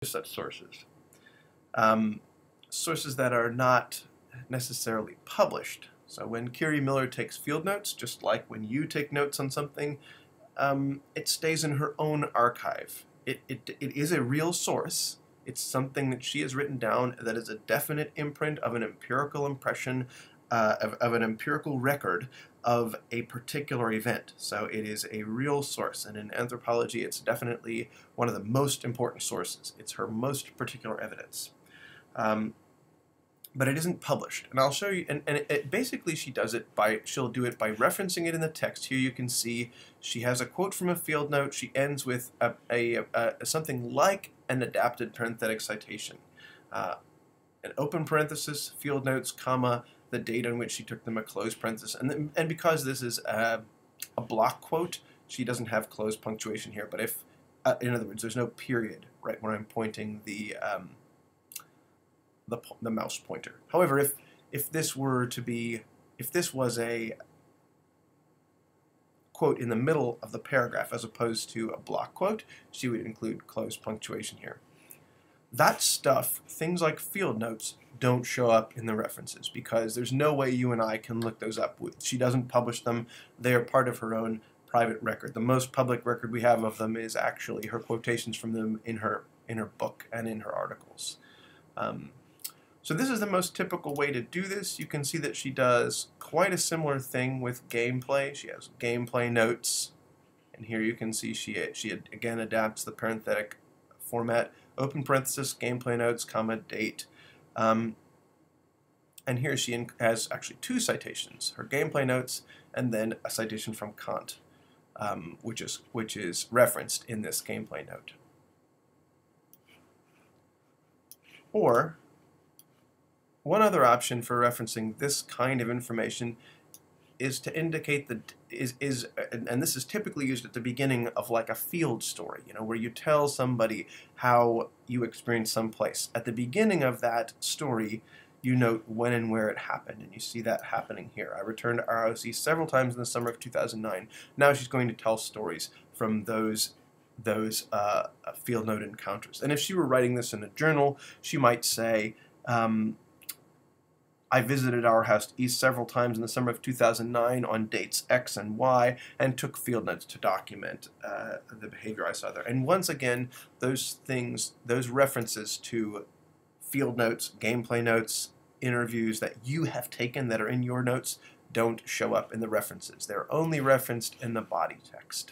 such sources. Sources that are not necessarily published. So when Kiri Miller takes field notes, just like when you take notes on something, it stays in her own archive. It is a real source. It's something that she has written down that is a definite imprint of an empirical impression, of an empirical record of a particular event. So it is a real source, and in anthropology it's definitely one of the most important sources. It's her most particular evidence. But it isn't published, and I'll show you. And basically, she'll do it by referencing it in the text. Here you can see she has a quote from a field note. She ends with something like an adapted parenthetic citation, an open parenthesis, field notes, comma, the date on which she took them, a closed parenthesis, and because this is a block quote, she doesn't have closed punctuation here. But if, in other words, there's no period right when I'm pointing the mouse pointer. However, if this was a quote in the middle of the paragraph as opposed to a block quote, she would include closed punctuation here. That stuff, things like field notes, don't show up in the references because there's no way you and I can look those up. She doesn't publish them. They are part of her own private record. The most public record we have of them is actually her quotations from them in her book and in her articles. So this is the most typical way to do this. You can see that she does quite a similar thing with gameplay. She has gameplay notes, and here you can see she again adapts the parenthetic format, open parenthesis, gameplay notes, comma, date. And here she has actually two citations, her gameplay notes and then a citation from Kant, which is referenced in this gameplay note. Or one other option for referencing this kind of information is to indicate that and this is typically used at the beginning of like a field story, where you tell somebody how you experienced some place. At the beginning of that story, you note when and where it happened, and you see that happening here. I returned to ROC several times in the summer of 2009. Now she's going to tell stories from those field note encounters. And if she were writing this in a journal, she might say, I visited our house east several times in the summer of 2009 on dates X and Y and took field notes to document the behavior I saw there. And once again, those references to field notes, gameplay notes, interviews that you have taken that are in your notes don't show up in the references. They're only referenced in the body text.